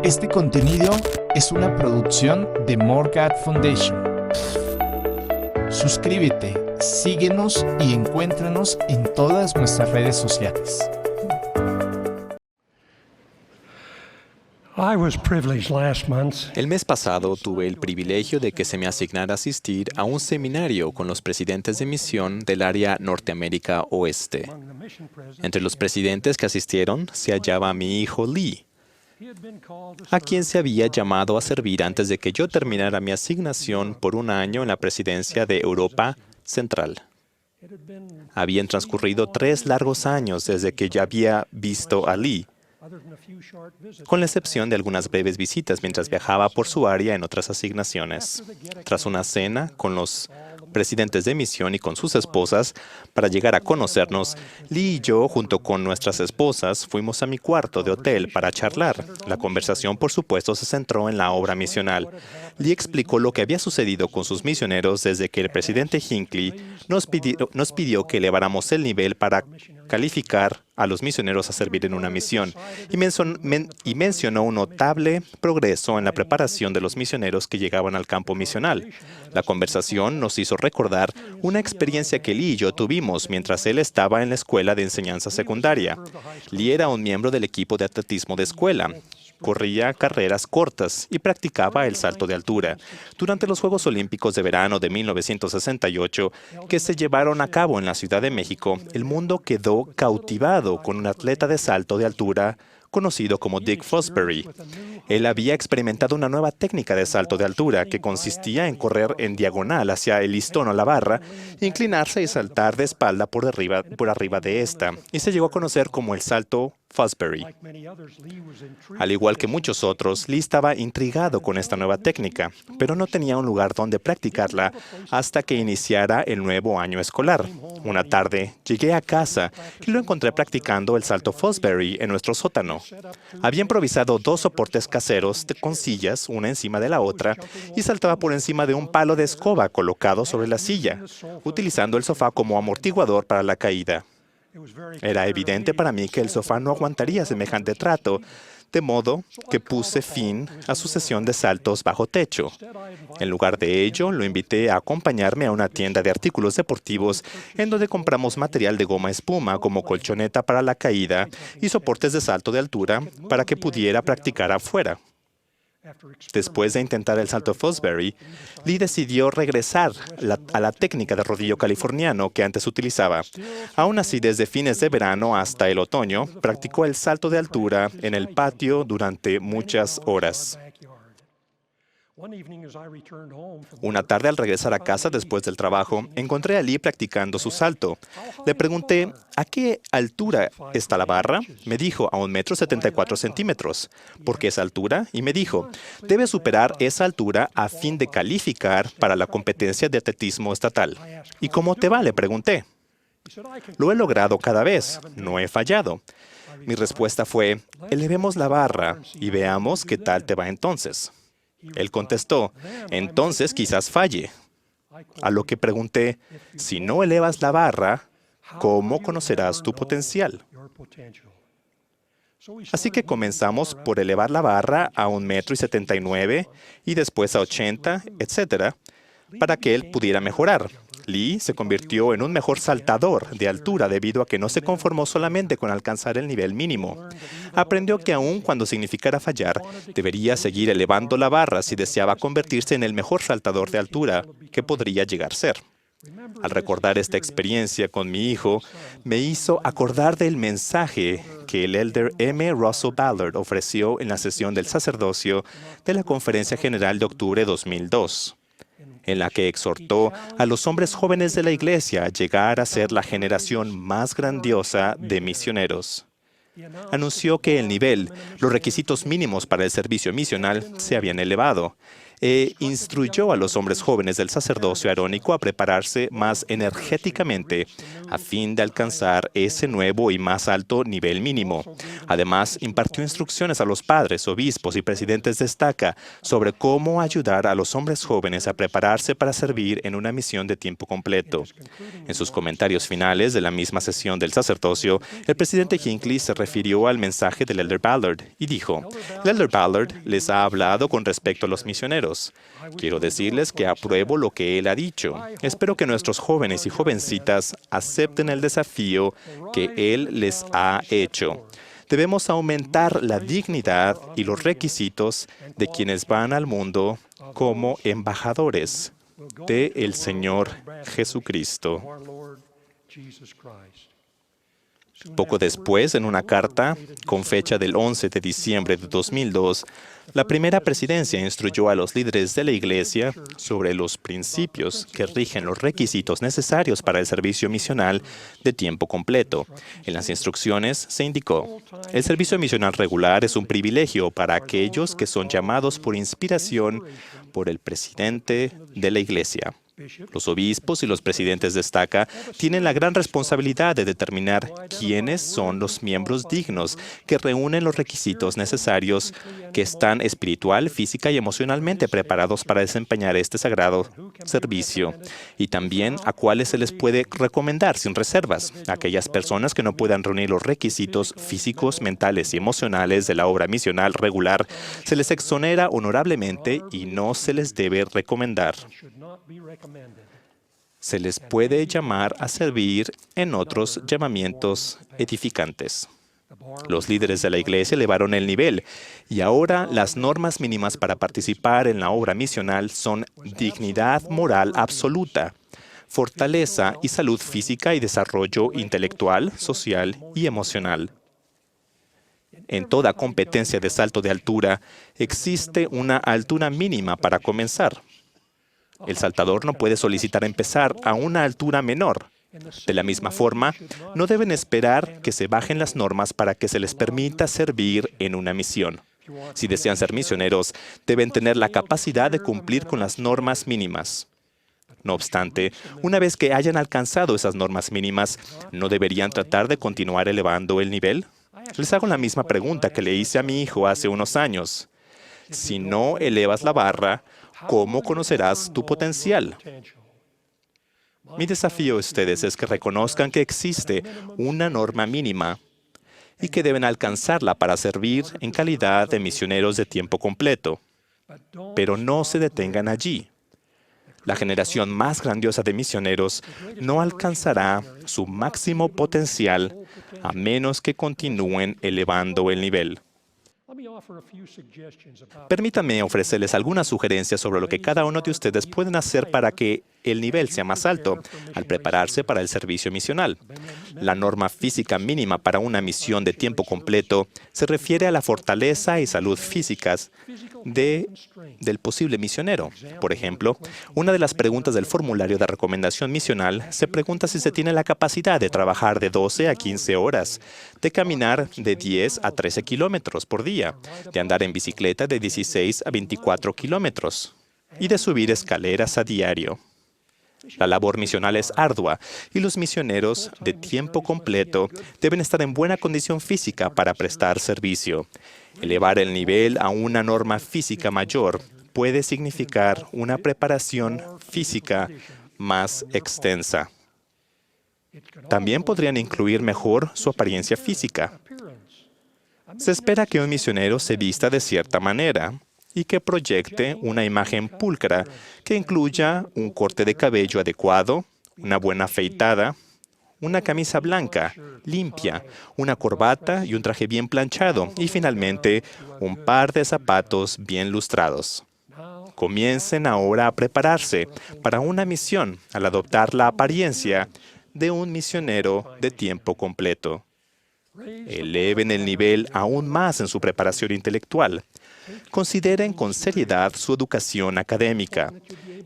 Este contenido es una producción de Morgat Foundation. Suscríbete, síguenos y encuéntranos en todas nuestras redes sociales. El mes pasado tuve el privilegio de que se me asignara asistir a un seminario con los presidentes de misión del área Norteamérica Oeste. Entre los presidentes que asistieron se hallaba mi hijo Lee, a quien se había llamado a servir antes de que yo terminara mi asignación por un año en la presidencia de Europa Central. Habían transcurrido 3 largos años desde que ya había visto a Lee, con la excepción de algunas breves visitas mientras viajaba por su área en otras asignaciones. Tras una cena con los presidentes de misión y con sus esposas, para llegar a conocernos, Lee y yo, junto con nuestras esposas, fuimos a mi cuarto de hotel para charlar. La conversación, por supuesto, se centró en la obra misional. Lee explicó lo que había sucedido con sus misioneros desde que el presidente Hinckley nos pidió que eleváramos el nivel para calificar a los misioneros a servir en una misión, y mencionó un notable progreso en la preparación de los misioneros que llegaban al campo misional. La conversación nos hizo recordar una experiencia que Lee y yo tuvimos mientras él estaba en la escuela de enseñanza secundaria. Lee era un miembro del equipo de atletismo de escuela. Corría carreras cortas y practicaba el salto de altura. Durante los Juegos Olímpicos de Verano de 1968, que se llevaron a cabo en la Ciudad de México, el mundo quedó cautivado con un atleta de salto de altura conocido como Dick Fosbury. Él había experimentado una nueva técnica de salto de altura que consistía en correr en diagonal hacia el listón o la barra, inclinarse y saltar de espalda por arriba de esta, y se llegó a conocer como el salto Fosbury. Al igual que muchos otros, Lee estaba intrigado con esta nueva técnica, pero no tenía un lugar donde practicarla hasta que iniciara el nuevo año escolar. Una tarde, llegué a casa y lo encontré practicando el salto Fosbury en nuestro sótano. Había improvisado 2 soportes caseros con sillas, una encima de la otra, y saltaba por encima de un palo de escoba colocado sobre la silla, utilizando el sofá como amortiguador para la caída. Era evidente para mí que el sofá no aguantaría semejante trato, de modo que puse fin a su sesión de saltos bajo techo. En lugar de ello, lo invité a acompañarme a una tienda de artículos deportivos en donde compramos material de goma espuma como colchoneta para la caída y soportes de salto de altura para que pudiera practicar afuera. Después de intentar el salto Fosbury, Lee decidió regresar a la técnica de rodillo californiano que antes utilizaba. Aún así, desde fines de verano hasta el otoño, practicó el salto de altura en el patio durante muchas horas. Una tarde, al regresar a casa después del trabajo, encontré a Lee practicando su salto. Le pregunté, ¿a qué altura está la barra? Me dijo, a 1,74 m. ¿Por qué esa altura? Y me dijo, debe superar esa altura a fin de calificar para la competencia de atletismo estatal. ¿Y cómo te va?, le pregunté. Lo he logrado cada vez, no he fallado. Mi respuesta fue, elevemos la barra y veamos qué tal te va entonces. Él contestó, entonces quizás falle. A lo que pregunté, si no elevas la barra, ¿cómo conocerás tu potencial? Así que comenzamos por elevar la barra a 1,79 m y después a 80, etc., para que él pudiera mejorar. Lee se convirtió en un mejor saltador de altura debido a que no se conformó solamente con alcanzar el nivel mínimo. Aprendió que aun cuando significara fallar, debería seguir elevando la barra si deseaba convertirse en el mejor saltador de altura que podría llegar a ser. Al recordar esta experiencia con mi hijo, me hizo acordar del mensaje que el elder M. Russell Ballard ofreció en la sesión del sacerdocio de la Conferencia General de octubre de 2002. En la que exhortó a los hombres jóvenes de la Iglesia a llegar a ser la generación más grandiosa de misioneros. Anunció que el nivel, los requisitos mínimos para el servicio misional se habían elevado, e instruyó a los hombres jóvenes del sacerdocio arónico a prepararse más energéticamente a fin de alcanzar ese nuevo y más alto nivel mínimo. Además, impartió instrucciones a los padres, obispos y presidentes de estaca sobre cómo ayudar a los hombres jóvenes a prepararse para servir en una misión de tiempo completo. En sus comentarios finales de la misma sesión del sacerdocio, el presidente Hinckley se refirió al mensaje del Elder Ballard y dijo: "El Elder Ballard les ha hablado con respecto a los misioneros. Quiero decirles que apruebo lo que él ha dicho. Espero que nuestros jóvenes y jovencitas acepten el desafío que él les ha hecho. Debemos aumentar la dignidad y los requisitos de quienes van al mundo como embajadores del Señor Jesucristo". Poco después, en una carta con fecha del 11 de diciembre de 2002, la primera presidencia instruyó a los líderes de la Iglesia sobre los principios que rigen los requisitos necesarios para el servicio misional de tiempo completo. En las instrucciones se indicó: el servicio misional regular es un privilegio para aquellos que son llamados por inspiración por el presidente de la Iglesia. Los obispos y los presidentes de estaca tienen la gran responsabilidad de determinar quiénes son los miembros dignos que reúnen los requisitos necesarios, que están espiritual, física y emocionalmente preparados para desempeñar este sagrado servicio, y también a cuáles se les puede recomendar sin reservas. A aquellas personas que no puedan reunir los requisitos físicos, mentales y emocionales de la obra misional regular, se les exonera honorablemente y no se les debe recomendar. Se les puede llamar a servir en otros llamamientos edificantes. Los líderes de la Iglesia elevaron el nivel y ahora las normas mínimas para participar en la obra misional son dignidad moral absoluta, fortaleza y salud física y desarrollo intelectual, social y emocional. En toda competencia de salto de altura existe una altura mínima para comenzar. El saltador no puede solicitar empezar a una altura menor. De la misma forma, no deben esperar que se bajen las normas para que se les permita servir en una misión. Si desean ser misioneros, deben tener la capacidad de cumplir con las normas mínimas. No obstante, una vez que hayan alcanzado esas normas mínimas, ¿no deberían tratar de continuar elevando el nivel? Les hago la misma pregunta que le hice a mi hijo hace unos años. Si no elevas la barra, ¿cómo conocerás tu potencial? Mi desafío a ustedes es que reconozcan que existe una norma mínima y que deben alcanzarla para servir en calidad de misioneros de tiempo completo. Pero no se detengan allí. La generación más grandiosa de misioneros no alcanzará su máximo potencial a menos que continúen elevando el nivel. Permítanme ofrecerles algunas sugerencias sobre lo que cada uno de ustedes pueden hacer para que el nivel sea más alto al prepararse para el servicio misional. La norma física mínima para una misión de tiempo completo se refiere a la fortaleza y salud físicas del posible misionero. Por ejemplo, una de las preguntas del formulario de recomendación misional se pregunta si se tiene la capacidad de trabajar de 12 a 15 horas, de caminar de 10 a 13 kilómetros por día, de andar en bicicleta de 16 a 24 kilómetros y de subir escaleras a diario. La labor misional es ardua y los misioneros de tiempo completo deben estar en buena condición física para prestar servicio. Elevar el nivel a una norma física mayor puede significar una preparación física más extensa. También podrían incluir mejor su apariencia física. Se espera que un misionero se vista de cierta manera y que proyecte una imagen pulcra que incluya un corte de cabello adecuado, una buena afeitada, una camisa blanca, limpia, una corbata y un traje bien planchado y finalmente un par de zapatos bien lustrados. Comiencen ahora a prepararse para una misión al adoptar la apariencia de un misionero de tiempo completo. Eleven el nivel aún más en su preparación intelectual. Consideren con seriedad su educación académica.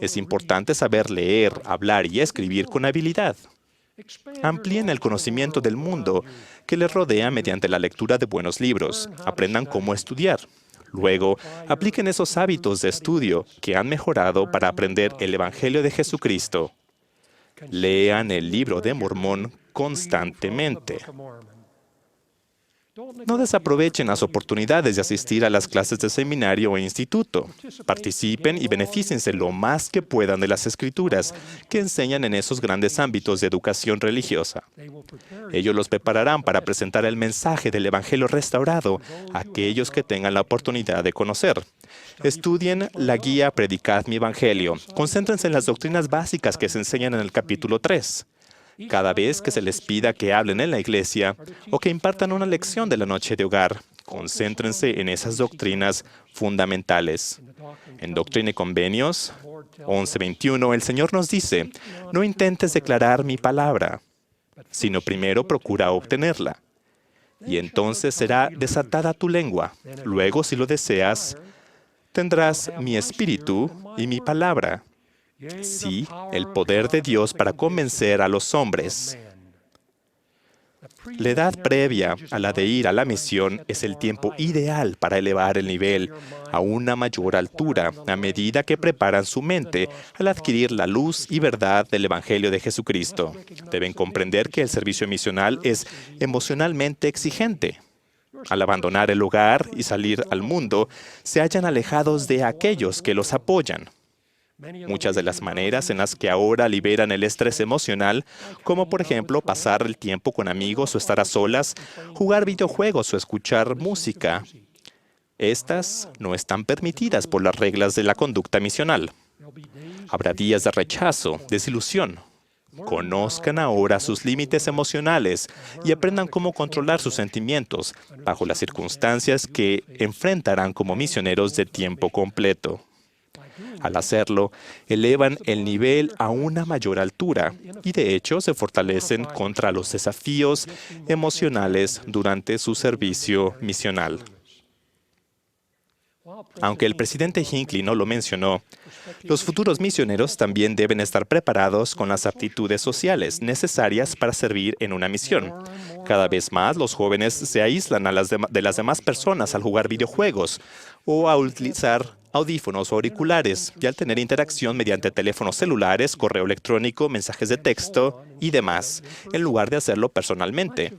Es importante saber leer, hablar y escribir con habilidad. Amplíen el conocimiento del mundo que les rodea mediante la lectura de buenos libros. Aprendan cómo estudiar. Luego, apliquen esos hábitos de estudio que han mejorado para aprender el Evangelio de Jesucristo. Lean el libro de Mormón constantemente. No desaprovechen las oportunidades de asistir a las clases de seminario o instituto. Participen y benefíciense lo más que puedan de las escrituras que enseñan en esos grandes ámbitos de educación religiosa. Ellos los prepararán para presentar el mensaje del Evangelio restaurado a aquellos que tengan la oportunidad de conocer. Estudien la guía Predicad mi Evangelio. Concéntrense en las doctrinas básicas que se enseñan en el capítulo 3. Cada vez que se les pida que hablen en la iglesia o que impartan una lección de la noche de hogar, concéntrense en esas doctrinas fundamentales. En Doctrina y Convenios 11:21, el Señor nos dice, no intentes declarar mi palabra, sino primero procura obtenerla. Y entonces será desatada tu lengua. Luego, si lo deseas, tendrás mi espíritu y mi palabra. Sí, el poder de Dios para convencer a los hombres. La edad previa a la de ir a la misión es el tiempo ideal para elevar el nivel a una mayor altura a medida que preparan su mente al adquirir la luz y verdad del Evangelio de Jesucristo. Deben comprender que el servicio misional es emocionalmente exigente. Al abandonar el hogar y salir al mundo, se hallan alejados de aquellos que los apoyan. Muchas de las maneras en las que ahora liberan el estrés emocional, como por ejemplo pasar el tiempo con amigos o estar a solas, jugar videojuegos o escuchar música, estas no están permitidas por las reglas de la conducta misional. Habrá días de rechazo, desilusión. Conozcan ahora sus límites emocionales y aprendan cómo controlar sus sentimientos bajo las circunstancias que enfrentarán como misioneros de tiempo completo. Al hacerlo, elevan el nivel a una mayor altura y de hecho se fortalecen contra los desafíos emocionales durante su servicio misional. Aunque el presidente Hinckley no lo mencionó, los futuros misioneros también deben estar preparados con las aptitudes sociales necesarias para servir en una misión. Cada vez más los jóvenes se aíslan de las demás personas al jugar videojuegos o a utilizar audífonos o auriculares y al tener interacción mediante teléfonos celulares, correo electrónico, mensajes de texto y demás, en lugar de hacerlo personalmente.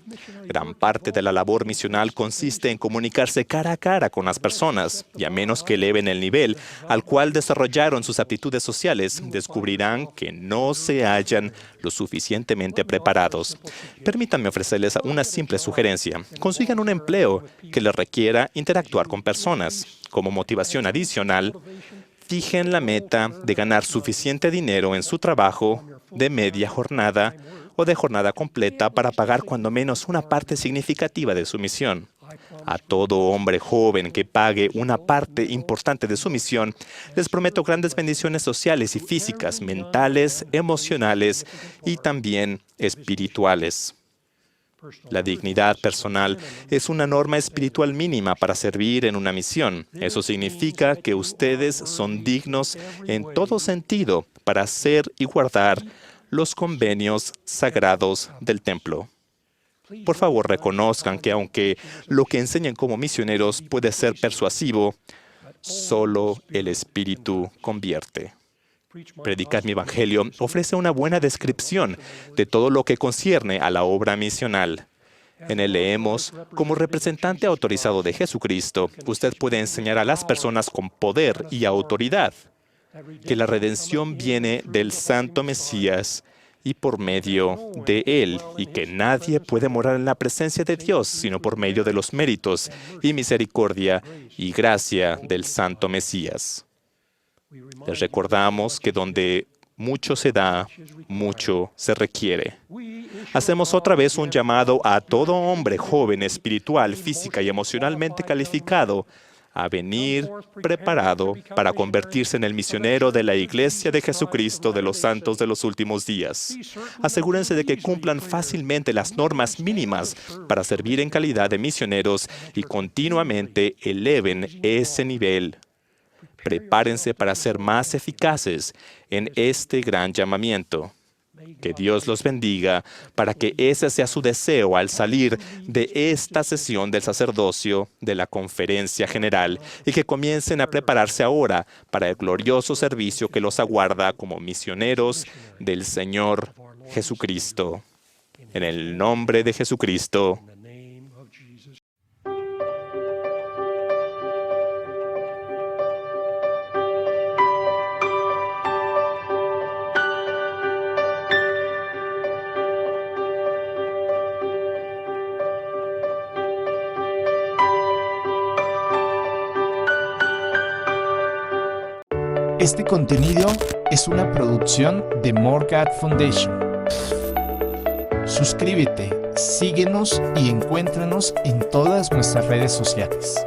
Gran parte de la labor misional consiste en comunicarse cara a cara con las personas, y a menos que eleven el nivel al cual desarrollaron sus aptitudes sociales, descubrirán que no se hallan lo suficientemente preparados. Permítanme ofrecerles una simple sugerencia. Consigan un empleo que les requiera interactuar con personas. Como motivación adicional, fijen la meta de ganar suficiente dinero en su trabajo de media jornada o de jornada completa para pagar cuando menos una parte significativa de su misión. A todo hombre joven que pague una parte importante de su misión, les prometo grandes bendiciones sociales y físicas, mentales, emocionales y también espirituales. La dignidad personal es una norma espiritual mínima para servir en una misión. Eso significa que ustedes son dignos en todo sentido para hacer y guardar los convenios sagrados del templo. Por favor, reconozcan que aunque lo que enseñan como misioneros puede ser persuasivo, solo el Espíritu convierte. Predicad mi Evangelio ofrece una buena descripción de todo lo que concierne a la obra misional. En él leemos, como representante autorizado de Jesucristo, usted puede enseñar a las personas con poder y autoridad que la redención viene del Santo Mesías y por medio de él, y que nadie puede morar en la presencia de Dios sino por medio de los méritos y misericordia y gracia del Santo Mesías. Les recordamos que donde mucho se da, mucho se requiere. Hacemos otra vez un llamado a todo hombre joven, espiritual, física y emocionalmente calificado a venir preparado para convertirse en el misionero de la Iglesia de Jesucristo de los Santos de los Últimos Días. Asegúrense de que cumplan fácilmente las normas mínimas para servir en calidad de misioneros y continuamente eleven ese nivel. Prepárense para ser más eficaces en este gran llamamiento. Que Dios los bendiga para que ese sea su deseo al salir de esta sesión del sacerdocio de la Conferencia General y que comiencen a prepararse ahora para el glorioso servicio que los aguarda como misioneros del Señor Jesucristo. En el nombre de Jesucristo. Este contenido es una producción de More God Foundation. Suscríbete, síguenos y encuéntranos en todas nuestras redes sociales.